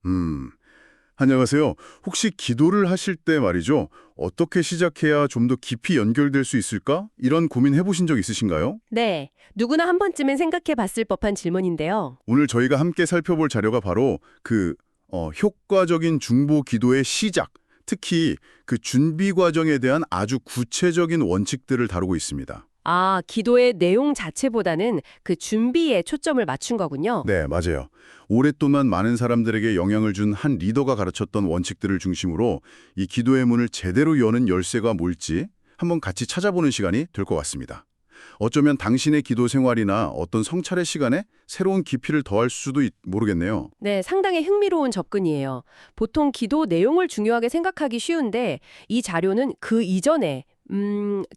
음, 안녕하세요. 혹시 기도를 하실 때 말이죠. 어떻게 시작해야 좀 더 깊이 연결될 수 있을까? 이런 고민 해보신 적 있으신가요? 네, 누구나 한 번쯤은 생각해 봤을 법한 질문인데요. 오늘 저희가 함께 살펴볼 자료가 바로 효과적인 중보 기도의 시작, 특히 그 준비 과정에 대한 아주 구체적인 원칙들을 다루고 있습니다. 아, 기도의 내용 자체보다는 그 준비에 초점을 맞춘 거군요. 네, 맞아요. 오랫동안 많은 사람들에게 영향을 준 한 리더가 가르쳤던 원칙들을 중심으로 이 기도의 문을 제대로 여는 열쇠가 뭘지 한번 같이 찾아보는 시간이 될 것 같습니다. 어쩌면 당신의 기도 생활이나 어떤 성찰의 시간에 새로운 깊이를 더할 수도 모르겠네요. 네, 상당히 흥미로운 접근이에요. 보통 기도 내용을 중요하게 생각하기 쉬운데 이 자료는 그 이전에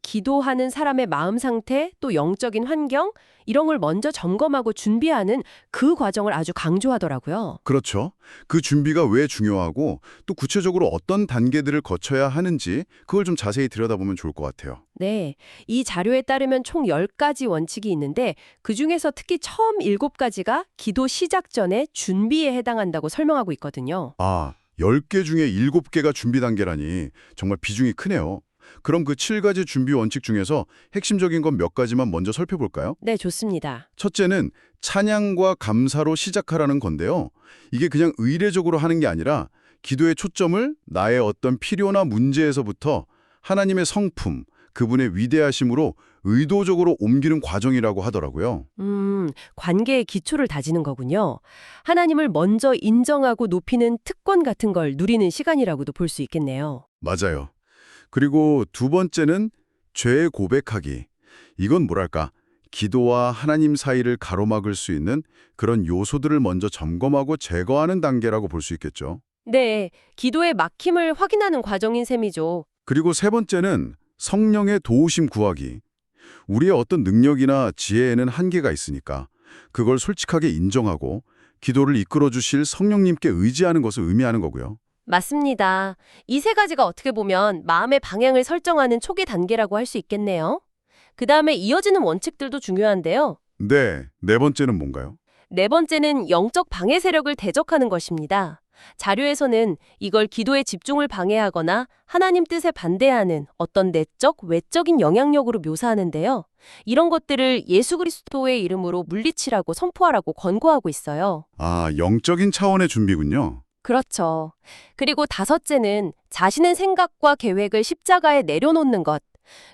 기도하는 사람의 마음 상태, 또 영적인 환경, 이런 걸 먼저 점검하고 준비하는 그 과정을 아주 강조하더라고요. 그렇죠. 그 준비가 왜 중요하고 또 구체적으로 어떤 단계들을 거쳐야 하는지 그걸 좀 자세히 들여다보면 좋을 것 같아요. 네, 이 자료에 따르면 총 10가지 원칙이 있는데 그중에서 특히 처음 7가지가 기도 시작 전에 준비에 해당한다고 설명하고 있거든요. 아, 10개 중에 7개가 준비 단계라니 정말 비중이 크네요. 그럼 그 7가지 준비 원칙 중에서 핵심적인 건 몇 가지만 먼저 살펴볼까요? 네, 좋습니다. 첫째는 찬양과 감사로 시작하라는 건데요. 이게 그냥 의례적으로 하는 게 아니라 기도의 초점을 나의 어떤 필요나 문제에서부터 하나님의 성품, 그분의 위대하심으로 의도적으로 옮기는 과정이라고 하더라고요. 관계의 기초를 다지는 거군요. 하나님을 먼저 인정하고 높이는 특권 같은 걸 누리는 시간이라고도 볼 수 있겠네요. 맞아요. 그리고 두 번째는 죄 고백하기. 이건 뭐랄까, 기도와 하나님 사이를 가로막을 수 있는 그런 요소들을 먼저 점검하고 제거하는 단계라고 볼 수 있겠죠. 네, 기도의 막힘을 확인하는 과정인 셈이죠. 그리고 세 번째는 성령의 도우심 구하기. 우리의 어떤 능력이나 지혜에는 한계가 있으니까 그걸 솔직하게 인정하고 기도를 이끌어 주실 성령님께 의지하는 것을 의미하는 거고요. 맞습니다. 이 세 가지가 어떻게 보면 마음의 방향을 설정하는 초기 단계라고 할 수 있겠네요. 그 다음에 이어지는 원칙들도 중요한데요. 네, 네 번째는 뭔가요? 네 번째는 영적 방해 세력을 대적하는 것입니다. 자료에서는 이걸 기도의 집중을 방해하거나 하나님 뜻에 반대하는 어떤 내적, 외적인 영향력으로 묘사하는데요. 이런 것들을 예수 그리스도의 이름으로 물리치라고 선포하라고 권고하고 있어요. 아, 영적인 차원의 준비군요. 그렇죠. 그리고 다섯째는 자신의 생각과 계획을 십자가에 내려놓는 것.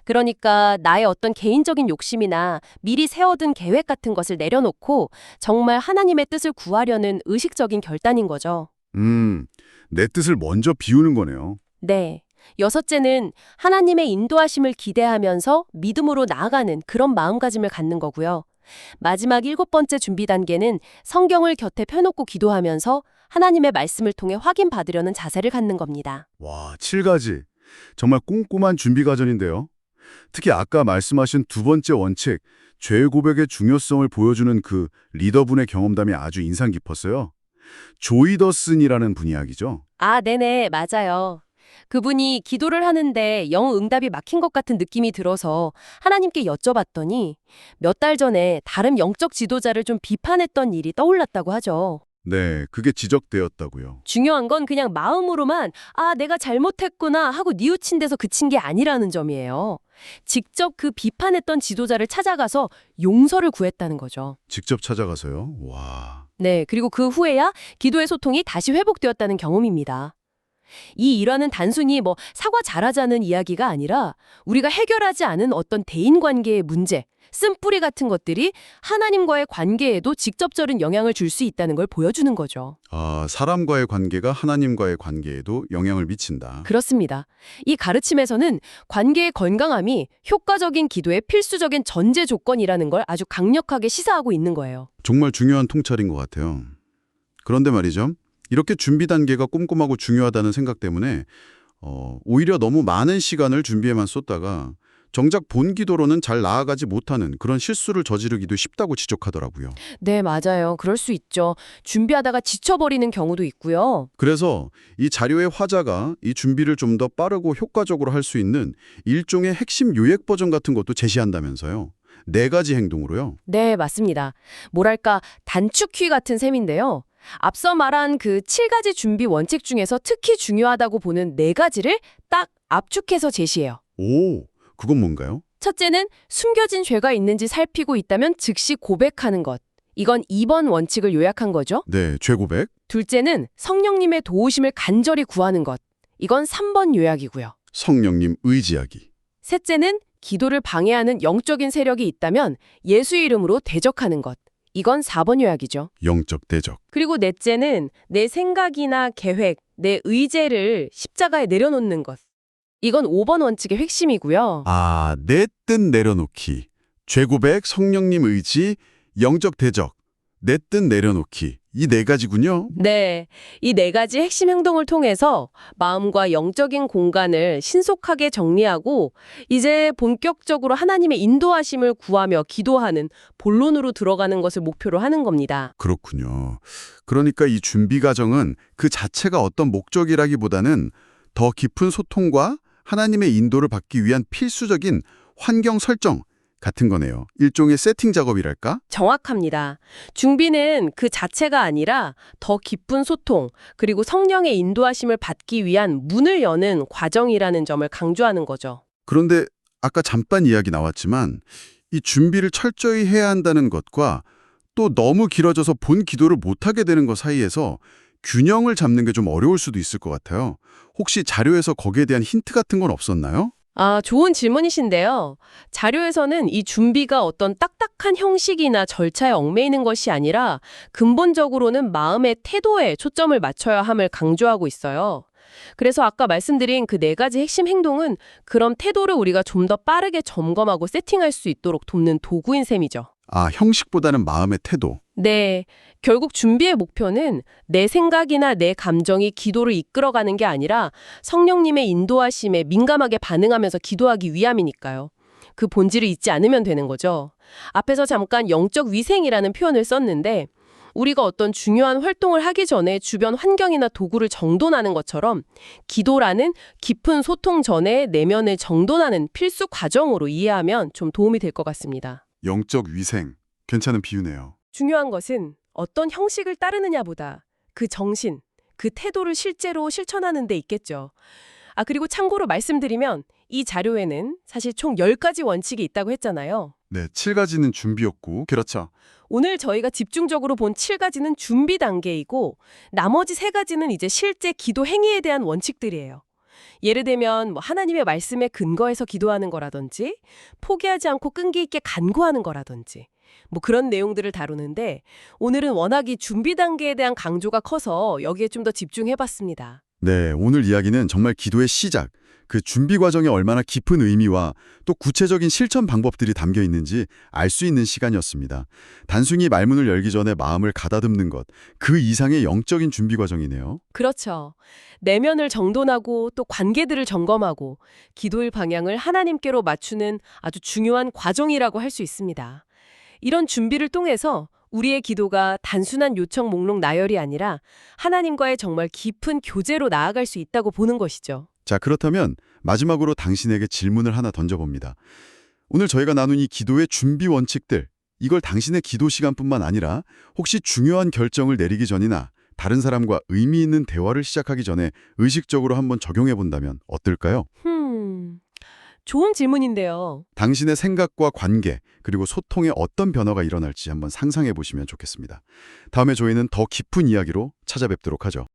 그러니까 나의 어떤 개인적인 욕심이나 미리 세워둔 계획 같은 것을 내려놓고 정말 하나님의 뜻을 구하려는 의식적인 결단인 거죠. 음, 내 뜻을 먼저 비우는 거네요. 네. 여섯째는 하나님의 인도하심을 기대하면서 믿음으로 나아가는 그런 마음가짐을 갖는 거고요. 마지막 7번째 준비 단계는 성경을 곁에 펴놓고 기도하면서 하나님의 말씀을 통해 확인받으려는 자세를 갖는 겁니다. 와, 7가지. 정말 꼼꼼한 준비 과정인데요. 특히 아까 말씀하신 두 번째 원칙, 죄 고백의 중요성을 보여주는 그 리더분의 경험담이 아주 인상 깊었어요. 조이 더슨이라는 분 이야기죠. 아, 네네, 맞아요. 그분이 기도를 하는데 영 응답이 막힌 것 같은 느낌이 들어서 하나님께 여쭤봤더니 몇 달 전에 다른 영적 지도자를 좀 비판했던 일이 떠올랐다고 하죠. 네, 그게 지적되었다고요. 중요한 건 그냥 마음으로만 아, 내가 잘못했구나 하고 뉘우친 데서 그친 게 아니라는 점이에요. 직접 그 비판했던 지도자를 찾아가서 용서를 구했다는 거죠. 직접 찾아가서요. 와. 네, 그리고 그 후에야 기도의 소통이 다시 회복되었다는 경험입니다. 이 일화는 단순히 사과 잘하자는 이야기가 아니라 우리가 해결하지 않은 어떤 대인관계의 문제, 쓴뿌리 같은 것들이 하나님과의 관계에도 직접적인 영향을 줄 수 있다는 걸 보여주는 거죠. 아, 사람과의 관계가 하나님과의 관계에도 영향을 미친다. 그렇습니다. 이 가르침에서는 관계의 건강함이 효과적인 기도의 필수적인 전제 조건이라는 걸 아주 강력하게 시사하고 있는 거예요. 정말 중요한 통찰인 것 같아요. 그런데 말이죠. 이렇게 준비 단계가 꼼꼼하고 중요하다는 생각 때문에 오히려 너무 많은 시간을 준비에만 쏟다가 정작 본 기도로는 잘 나아가지 못하는 그런 실수를 저지르기도 쉽다고 지적하더라고요. 네, 맞아요. 그럴 수 있죠. 준비하다가 지쳐버리는 경우도 있고요. 그래서 이 자료의 화자가 이 준비를 좀 더 빠르고 효과적으로 할 수 있는 일종의 핵심 요약 버전 같은 것도 제시한다면서요. 4가지 행동으로요. 네, 맞습니다. 뭐랄까 단축키 같은 셈인데요. 앞서 말한 그 7가지 준비 원칙 중에서 특히 중요하다고 보는 4가지를 딱 압축해서 제시해요. 오, 그건 뭔가요? 첫째는 숨겨진 죄가 있는지 살피고 있다면 즉시 고백하는 것. 이건 2번 원칙을 요약한 거죠. 네, 죄고백. 둘째는 성령님의 도우심을 간절히 구하는 것. 이건 3번 요약이고요. 성령님 의지하기. 셋째는 기도를 방해하는 영적인 세력이 있다면 예수 이름으로 대적하는 것. 이건 4번 요약이죠. 영적 대적. 그리고 넷째는 내 생각이나 계획, 내 의제를 십자가에 내려놓는 것. 이건 5번 원칙의 핵심이고요. 아, 내 뜻 내려놓기. 죄고백, 성령님 의지, 영적 대적. 내 뜻 내려놓기. 이 4가지군요. 네, 이 4가지 핵심 행동을 통해서 마음과 영적인 공간을 신속하게 정리하고 이제 본격적으로 하나님의 인도하심을 구하며 기도하는 본론으로 들어가는 것을 목표로 하는 겁니다. 그렇군요. 그러니까 이 준비 과정은 그 자체가 어떤 목적이라기보다는 더 깊은 소통과 하나님의 인도를 받기 위한 필수적인 환경 설정 같은 거네요. 일종의 세팅 작업이랄까? 정확합니다. 준비는 그 자체가 아니라 더 깊은 소통, 그리고 성령의 인도하심을 받기 위한 문을 여는 과정이라는 점을 강조하는 거죠. 그런데 아까 잠깐 이야기 나왔지만 이 준비를 철저히 해야 한다는 것과 또 너무 길어져서 본 기도를 못하게 되는 것 사이에서 균형을 잡는 게 좀 어려울 수도 있을 것 같아요. 혹시 자료에서 거기에 대한 힌트 같은 건 없었나요? 아, 좋은 질문이신데요. 자료에서는 이 준비가 어떤 딱딱한 형식이나 절차에 얽매이는 것이 아니라 근본적으로는 마음의 태도에 초점을 맞춰야 함을 강조하고 있어요. 그래서 아까 말씀드린 그 4가지 핵심 행동은 그런 태도를 우리가 좀 더 빠르게 점검하고 세팅할 수 있도록 돕는 도구인 셈이죠. 아, 형식보다는 마음의 태도. 네, 결국 준비의 목표는 내 생각이나 내 감정이 기도를 이끌어가는 게 아니라 성령님의 인도하심에 민감하게 반응하면서 기도하기 위함이니까요. 그 본질을 잊지 않으면 되는 거죠. 앞에서 잠깐 영적 위생이라는 표현을 썼는데 우리가 어떤 중요한 활동을 하기 전에 주변 환경이나 도구를 정돈하는 것처럼 기도라는 깊은 소통 전에 내면을 정돈하는 필수 과정으로 이해하면 좀 도움이 될 것 같습니다. 영적 위생. 괜찮은 비유네요. 중요한 것은 어떤 형식을 따르느냐보다 그 정신, 그 태도를 실제로 실천하는 데 있겠죠. 아, 그리고 참고로 말씀드리면 이 자료에는 사실 총 10가지 원칙이 있다고 했잖아요. 네, 7가지는 준비였고. 그렇죠. 오늘 저희가 집중적으로 본 7가지는 준비 단계이고 나머지 3가지는 이제 실제 기도 행위에 대한 원칙들이에요. 예를 들면 하나님의 말씀에 근거해서 기도하는 거라든지 포기하지 않고 끈기 있게 간구하는 거라든지 그런 내용들을 다루는데 오늘은 워낙 이 준비 단계에 대한 강조가 커서 여기에 좀 더 집중해봤습니다. 네, 오늘 이야기는 정말 기도의 시작, 그 준비 과정에 얼마나 깊은 의미와 또 구체적인 실천 방법들이 담겨 있는지 알 수 있는 시간이었습니다. 단순히 말문을 열기 전에 마음을 가다듬는 것, 그 이상의 영적인 준비 과정이네요. 그렇죠. 내면을 정돈하고 또 관계들을 점검하고 기도의 방향을 하나님께로 맞추는 아주 중요한 과정이라고 할 수 있습니다. 이런 준비를 통해서 우리의 기도가 단순한 요청 목록 나열이 아니라 하나님과의 정말 깊은 교제로 나아갈 수 있다고 보는 것이죠. 자, 그렇다면 마지막으로 당신에게 질문을 하나 던져봅니다. 오늘 저희가 나눈 이 기도의 준비 원칙들, 이걸 당신의 기도 시간뿐만 아니라 혹시 중요한 결정을 내리기 전이나 다른 사람과 의미 있는 대화를 시작하기 전에 의식적으로 한번 적용해 본다면 어떨까요? 좋은 질문인데요. 당신의 생각과 관계, 그리고 소통에 어떤 변화가 일어날지 한번 상상해 보시면 좋겠습니다. 다음에 저희는 더 깊은 이야기로 찾아뵙도록 하죠.